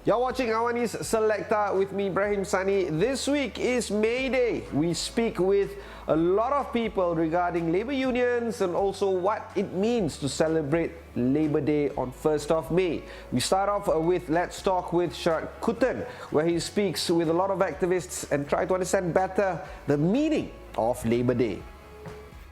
You're watching Awani's Selecta with me, Ibrahim Sani. This week is May Day. We speak with a lot of people regarding labour unions and also what it means to celebrate Labour Day on 1st of May. We start off with Let's Talk with Selecta Kutan, where he speaks with a lot of activists and try to understand better the meaning of Labour Day.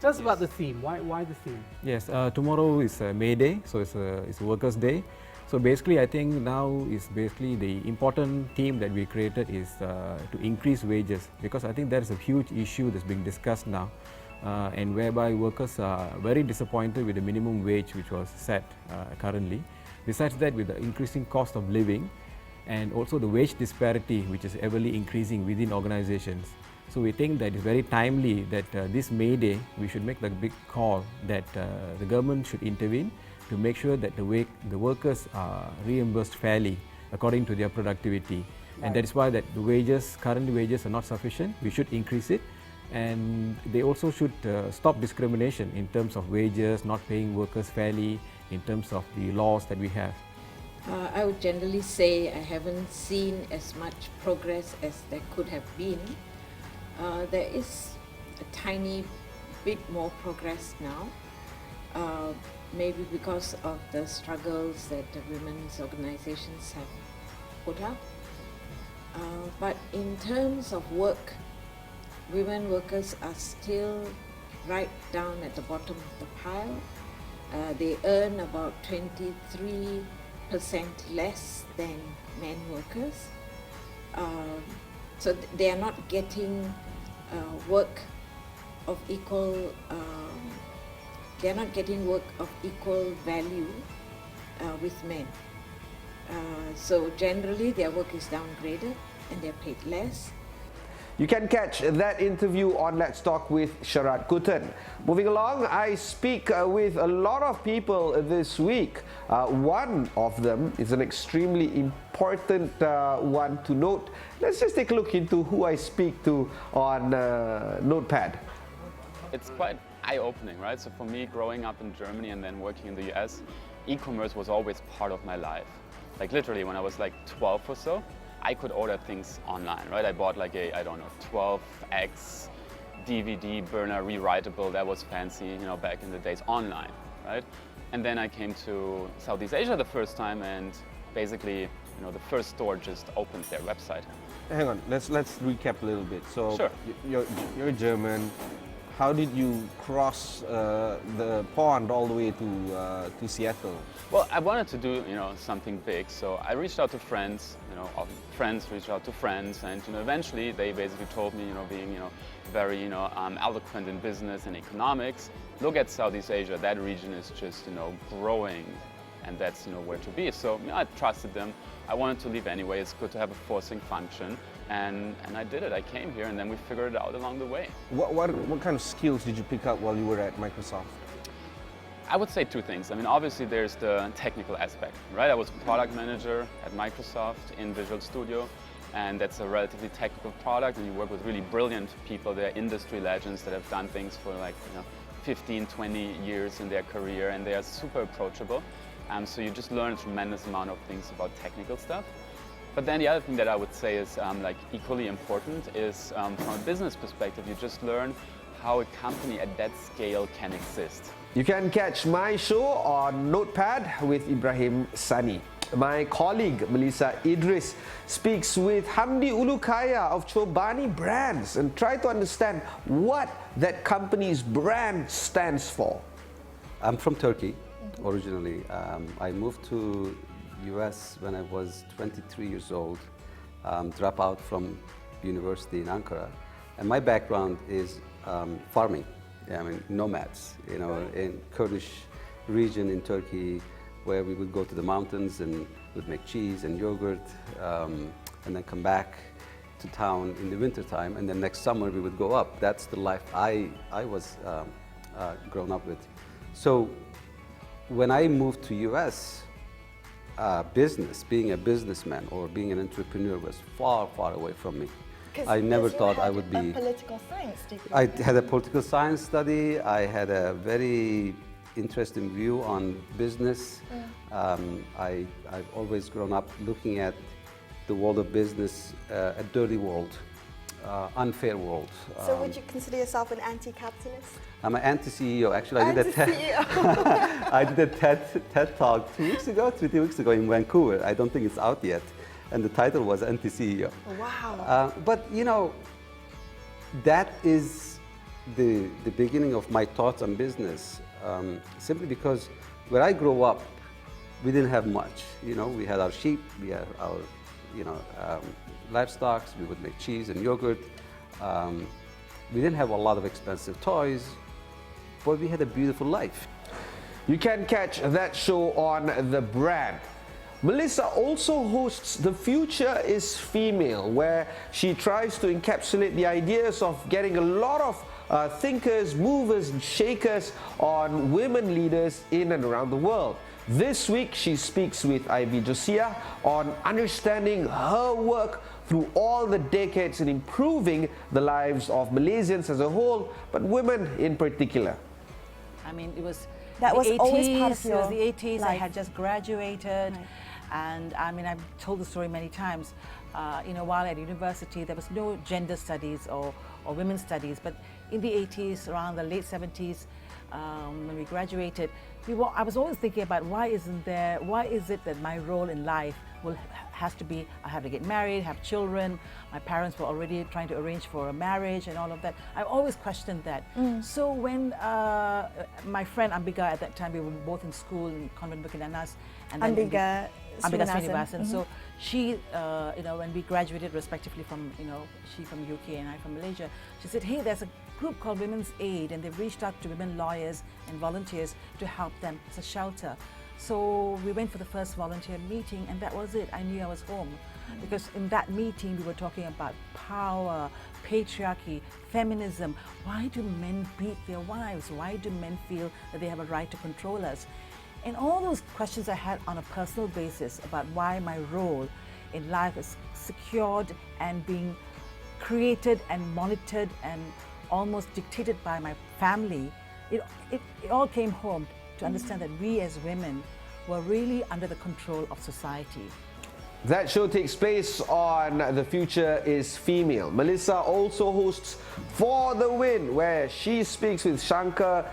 Tell us about the theme. Why the theme? Yes, tomorrow is May Day, so it's a Workers' Day. So basically, I think now is basically the important theme that we created is to increase wages, because I think that is a huge issue that's being discussed now, and whereby workers are very disappointed with the minimum wage which was set currently. Besides that, with the increasing cost of living and also the wage disparity which is everly increasing within organizations. So we think that it's very timely that this May Day we should make the big call that the government should intervene to make sure that the workers are reimbursed fairly according to their productivity. Right. And that is why that the current wages are not sufficient. We should increase it, and they also should stop discrimination in terms of wages, not paying workers fairly, in terms of the laws that we have. I would generally say I haven't seen as much progress as there could have been. There is a tiny bit more progress now. Maybe because of the struggles that the women's organizations have put up. But in terms of work, women workers are still right down at the bottom of the pile. They earn about 23% less than men workers. So they are not getting work of equal they're not getting work of equal value with men. So generally their work is downgraded and they're paid less. You can catch that interview on Let's Talk with Selecta Kutan. Moving along, I speak with a lot of people this week. One of them is an extremely important one to note. Let's just take a look into who I speak to on Notepad. It's quite eye-opening, right? So for me, growing up in Germany and then working in the US, e-commerce was always part of my life. Like literally when I was like 12 or so, I could order things online, right? I bought like a, 12x DVD burner rewritable, that was fancy, back in the days, online, right? And then I came to Southeast Asia the first time, and basically, the first store just opened their website. Hang on, let's recap a little bit. So sure. You're German. How did you cross the pond all the way to Seattle? Well, I wanted to do something big, so I reached out to friends. Friends reached out to friends, and eventually they basically told me, being very eloquent in business and economics, look at Southeast Asia. That region is just growing, and that's where to be. So I trusted them. I wanted to leave anyway. It's good to have a forcing function. And I did it. I came here and then we figured it out along the way. What kind of skills did you pick up while you were at Microsoft? I would say two things. I mean, obviously there's the technical aspect, right? I was a product manager at Microsoft in Visual Studio, and that's a relatively technical product, and you work with really brilliant people. They're industry legends that have done things for 15, 20 years in their career, and they are super approachable. So you just learn a tremendous amount of things about technical stuff. But then the other thing that I would say is equally important is from a business perspective, you just learn how a company at that scale can exist. You can catch my show on Notepad with Ibrahim Sani. My colleague Melissa Idris speaks with Hamdi Ulukaya of Chobani Brands and try to understand what that company's brand stands for. I'm from Turkey originally. I moved to US when I was 23 years old, dropped out from university in Ankara, and my background is farming. I mean, nomads, in Kurdish region in Turkey, where we would go to the mountains and would make cheese and yogurt, and then come back to town in the wintertime, and then next summer we would go up. That's the life I was grown up with. So when I moved to US, being a businessman or being an entrepreneur was far, far away from me. I never thought I would be. A political science degree. I had a political science study. I had a very interesting view on business. I've always grown up looking at the world of business a dirty world, unfair world. So would you consider yourself an anti-capitalist? I'm an anti-CEO. Actually, I did a Anti-CEO. I did a TED talk 2 weeks ago, 3 weeks ago in Vancouver. I don't think it's out yet. And the title was Anti-CEO. Wow. But you know, that is the beginning of my thoughts on business. Simply because where I grew up, we didn't have much. You know, we had our sheep, we had our, livestock. We would make cheese and yogurt. We didn't have a lot of expensive toys, but we had a beautiful life. You can catch that show on The Brand. Melissa also hosts The Future is Female, where she tries to encapsulate the ideas of getting a lot of thinkers, movers and shakers on women leaders in and around the world. This week she speaks with Ivy Josiah on understanding her work through all the decades in improving the lives of Malaysians as a whole, but women in particular. I mean, it was That the was 80s, always part of it was your the 80s, I life. had just graduated. Right. And I mean, I've told the story many times. While at university, there was no gender studies or women's studies. But in the 80s, around the late 70s, when we graduated, I was always thinking about why is it that my role in life has to be, I have to get married, have children. My parents were already trying to arrange for a marriage and all of that. I always questioned that. So when my friend Ambika, at that time, we were both in school in Convent Bukit Nanas. And then Ambika Srinivasan. So she, when we graduated respectively from, she from UK and I from Malaysia, she said, hey, there's a group called Women's Aid, and they've reached out to women lawyers and volunteers to help them. It's a shelter. So we went for the first volunteer meeting, and that was it. I knew I was home. Because in that meeting, we were talking about power, patriarchy, feminism. Why do men beat their wives? Why do men feel that they have a right to control us? And all those questions I had on a personal basis about why my role in life is secured and being created and monitored and almost dictated by my family, it all came home to understand that we as women were really under the control of society. That show takes place on The Future is Female. Melissa also hosts For the Win, where she speaks with Shankar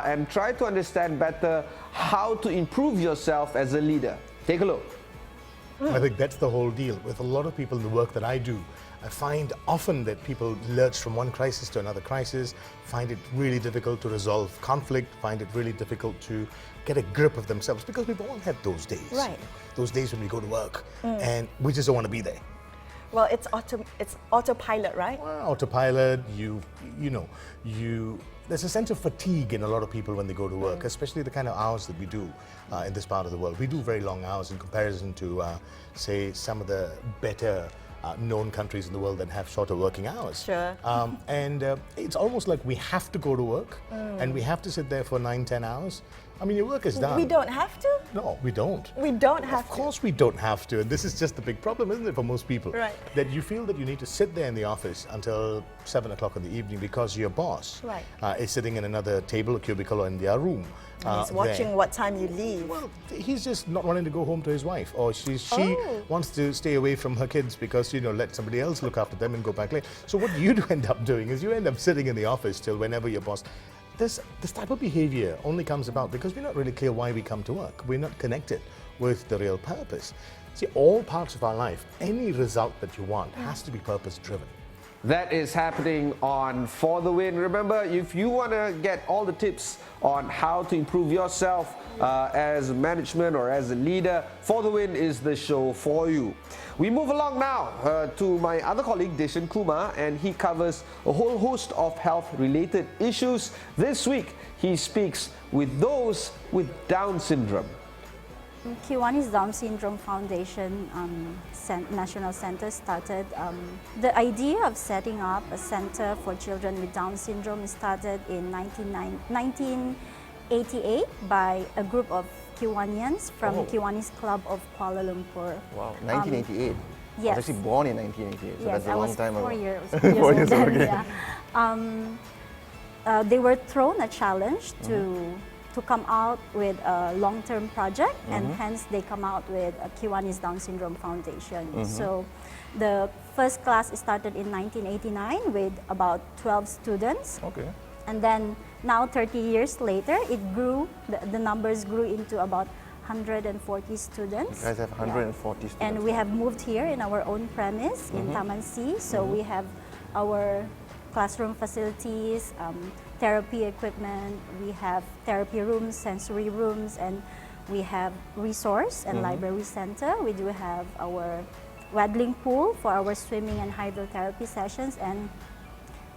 and try to understand better how to improve yourself as a leader. Take a look. I think that's the whole deal. With a lot of people in the work that I do, I find often that people lurch from one crisis to another crisis, find it really difficult to resolve conflict, find it really difficult to get a grip of themselves, because we've all had those days. Right. Those days when we go to work and we just don't want to be there. Well, it's autopilot, right? Well, autopilot, there's a sense of fatigue in a lot of people when they go to work, especially the kind of hours that we do in this part of the world. We do very long hours in comparison to, say, some of the better known countries in the world that have shorter working hours. Sure. It's almost like we have to go to work and we have to sit there for 9-10 hours. I mean, your work is done. We don't have to? No, we don't. We don't have to. Of course we don't have to, and this is just the big problem, isn't it, for most people? Right. That you feel that you need to sit there in the office until 7 o'clock in the evening because your boss Right. is sitting in another table or cubicle or in their room. He's watching there. what time you leave. Well, he's just not wanting to go home to his wife, or she wants to stay away from her kids because, let somebody else look after them and go back late. So what you do end up doing is you end up sitting in the office till whenever your boss... This type of behavior only comes about because we're not really clear why we come to work. We're not connected with the real purpose. See, all parts of our life, any result that you want has to be purpose-driven. That is happening on For the Win. Remember, if you want to get all the tips on how to improve yourself as management or as a leader, For the Win is the show for you. We move along now to my other colleague, Deshan Kumar, and he covers a whole host of health-related issues. This week, he speaks with those with Down syndrome. Kiwani's Down Syndrome Foundation National Center started. The idea of setting up a center for children with Down syndrome started in 1988 by a group of Kiwanians from Kiwani's Club of Kuala Lumpur. Wow, 1988. Yes. I was actually born in 1988, so Yes, that's a long time ago. 4 years, 4 years old old, then, okay. yeah. They were thrown a challenge to to come out with a long-term project, and hence they come out with a Kiwani's Down Syndrome Foundation. So the first class started in 1989 with about 12 students. Okay. And then now 30 years later, it grew, the numbers grew into about 140 students. You guys have 140 students. And we have moved here in our own premise in Taman C. So we have our classroom facilities, therapy equipment, we have therapy rooms, sensory rooms, and we have resource and library center. We do have our waddling pool for our swimming and hydrotherapy sessions, and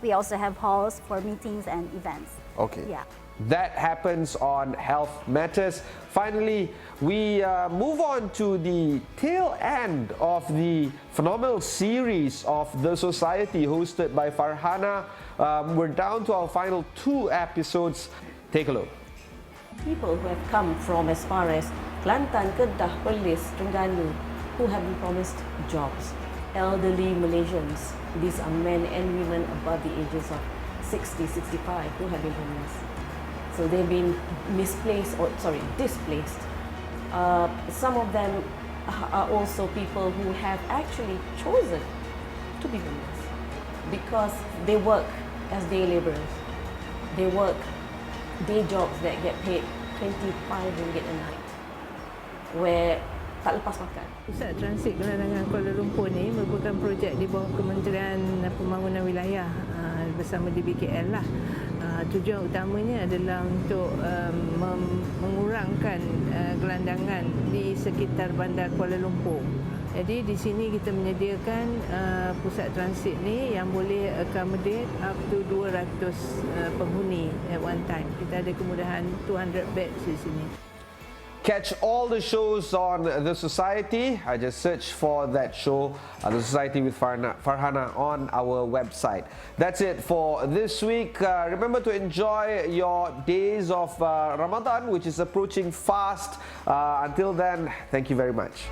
we also have halls for meetings and events. Okay. Yeah. That happens on Health Matters. Finally, we move on to the tail end of the phenomenal series of The Society hosted by Farhana. We're down to our final 2 episodes. Take a look. People who have come from as far as Kelantan, Kedah, Perlis, Terengganu, who have been promised jobs. Elderly Malaysians, these are men and women above the ages of 60, 65 who have been homeless. So they've been displaced. Some of them are also people who have actually chosen to be homeless because they work as day labourers. They work day jobs that get paid 25 ringgit a night, where tak lepas makan. Pusat Transit Gelandangan Kuala Lumpur ni merupakan projek di bawah Kementerian Pembangunan Wilayah bersama DBKL lah. Tujuan utamanya adalah untuk mengurangkan gelandangan di sekitar bandar Kuala Lumpur. Jadi di sini kita menyediakan pusat transit ni yang boleh accommodate up to 200 penghuni at one time. Kita ada kemudahan 200 beds di sini. Catch all the shows on The Society. I just search for that show, The Society with Farhana, on our website. That's it for this week. Remember to enjoy your days of Ramadan, which is approaching fast. Until then, thank you very much.